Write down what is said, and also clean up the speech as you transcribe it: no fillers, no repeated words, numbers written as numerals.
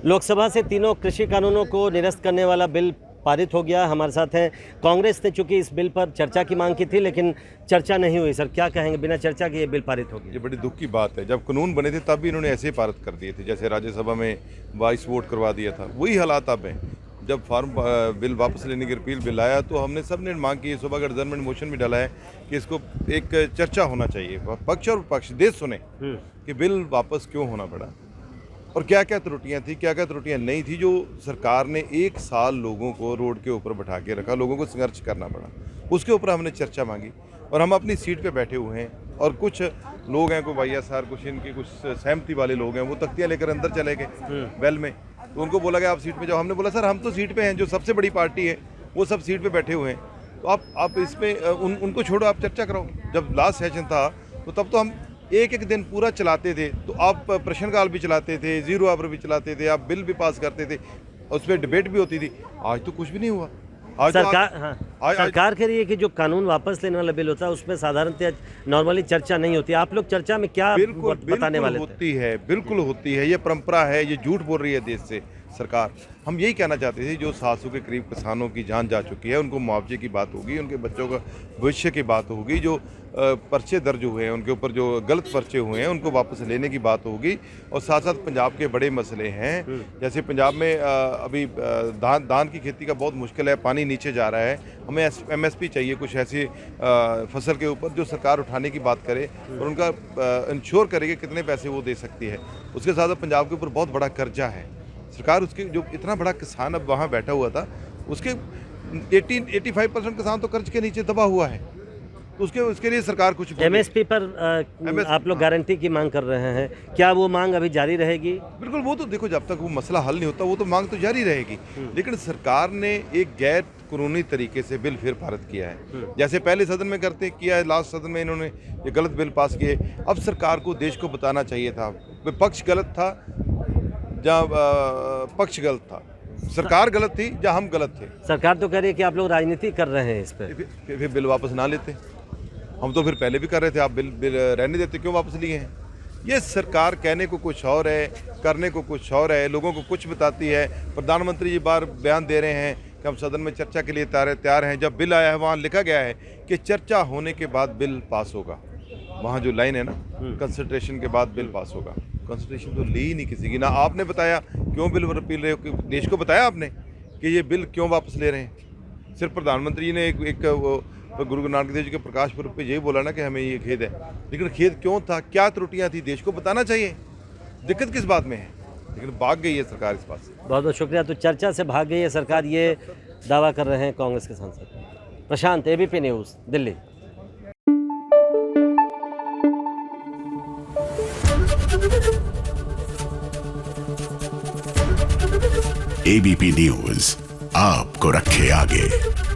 लोकसभा से तीनों कृषि कानूनों को निरस्त करने वाला बिल पारित हो गया। हमारे साथ हैं कांग्रेस ने चूंकि इस बिल पर चर्चा की मांग की थी, लेकिन चर्चा नहीं हुई। सर, क्या कहेंगे, बिना चर्चा के ये बिल पारित हो गया? ये बड़ी दुख की बात है। जब कानून बने थे तब भी इन्होंने ऐसे ही पारित कर दिए थे, जैसे राज्यसभा में 22 वोट करवा दिया था। वही हालात अब हैं। जब फार्म बिल वापस लेने की रिपील बिल आया तो हमने सब ने मांग की, सुबह गवर्नमेंट मोशन भी डाला है कि इसको एक चर्चा होना चाहिए, पक्ष और विपक्ष देश सुने कि बिल वापस क्यों होना पड़ा और क्या क्या त्रुटियां थी, क्या क्या त्रुटियां नहीं थी, जो सरकार ने 1 साल लोगों को रोड के ऊपर बैठा के रखा, लोगों को संघर्ष करना पड़ा। उसके ऊपर हमने चर्चा मांगी और हम अपनी सीट पे बैठे हुए हैं। और कुछ लोग हैं, कोई वाईएसआर, कुछ इनकी कुछ सहमति वाले लोग हैं, वो तख्तियां लेकर अंदर चले गए वेल में। तो उनको बोला गया आप सीट पे जाओ। हमने बोला सर हम तो सीट पे हैं, जो सबसे बड़ी पार्टी है वो सब सीट पे बैठे हुए हैं, तो आप इस पे उनको छोड़ो, आप चर्चा कराओ। जब लास्ट सेशन था तो तब तो हम एक एक दिन पूरा चलाते थे, तो आप प्रश्नकाल भी चलाते थे, जीरो आवर भी चलाते थे, आप बिल भी पास करते थे, उस पर डिबेट भी होती थी। आज तो कुछ भी नहीं हुआ। आज सरकार कह रही है कि जो कानून वापस लेने वाला बिल होता है उसमें साधारणतः नॉर्मली चर्चा नहीं होती। आप लोग चर्चा में क्या बताने वाले थे? होती है, बिल्कुल होती है। ये परंपरा है, ये झूठ बोल रही है देश से सरकार। हम यही कहना चाहते थे, जो 700 के करीब किसानों की जान जा चुकी है, उनको मुआवजे की बात होगी, उनके बच्चों का भविष्य की बात होगी, जो पर्चे दर्ज हुए हैं उनके ऊपर, जो गलत पर्चे हुए हैं उनको वापस लेने की बात होगी। और साथ साथ पंजाब के बड़े मसले हैं, जैसे पंजाब में अभी धान की खेती का बहुत मुश्किल है, पानी नीचे जा रहा है। हमें MSP चाहिए, कुछ ऐसी फसल के ऊपर जो सरकार उठाने की बात करे और उनका इंश्योर करे कि कितने पैसे वो दे सकती है। उसके साथ पंजाब के ऊपर बहुत बड़ा कर्जा है। सरकार उसके, जो इतना बड़ा किसान अब वहाँ बैठा हुआ था, उसके 85% किसान तो कर्ज के नीचे दबा हुआ है। तो उसके लिए सरकार कुछ MSP पर आप लोग गारंटी की मांग कर रहे हैं, क्या वो मांग अभी जारी रहेगी? बिल्कुल, वो तो देखो, जब तक वो मसला हल नहीं होता वो तो मांग तो जारी रहेगी। लेकिन सरकार ने एक गैर कानूनी तरीके से बिल फिर पारित किया है। जैसे पहले सदन में करते किया है, लास्ट सदन में इन्होंने ये गलत बिल पास किए। अब सरकार को देश को बताना चाहिए था, विपक्ष गलत था जहाँ पक्ष गलत था, सरकार गलत थी जहाँ हम गलत थे। सरकार तो कह रही है कि आप लोग राजनीति कर रहे हैं इस पे। फिर बिल वापस ना लेते, हम तो फिर पहले भी कर रहे थे, आप बिल रहने देते, क्यों वापस लिए हैं? ये सरकार कहने को कुछ और है, करने को कुछ और है, लोगों को कुछ बताती है। प्रधानमंत्री जी बार बयान दे रहे हैं कि हम सदन में चर्चा के लिए तैयार हैं। जब बिल आया है वहाँ लिखा गया है कि चर्चा होने के बाद बिल पास होगा। वहाँ जो लाइन है ना, कंसल्टेशन के बाद बिल पास होगा। कंसल्टेशन तो ली ही नहीं किसी की, ना आपने बताया क्यों बिल रिपील रहे हो, देश को बताया आपने कि ये बिल क्यों वापस ले रहे हैं। सिर्फ प्रधानमंत्री जी ने एक गुरु नानक देव जी के प्रकाश पर्व पे यही बोला ना कि हमें ये खेद है, लेकिन खेद क्यों था, क्या त्रुटियां थी, देश को बताना चाहिए। दिक्कत किस बात में है? लेकिन भाग गई है सरकार इस बात से। बहुत बहुत शुक्रिया। तो चर्चा से भाग गई है सरकार, ये दावा कर रहे हैं कांग्रेस के सांसद। प्रशांत, ABP news, Delhi. ABP news आपको रखे आगे।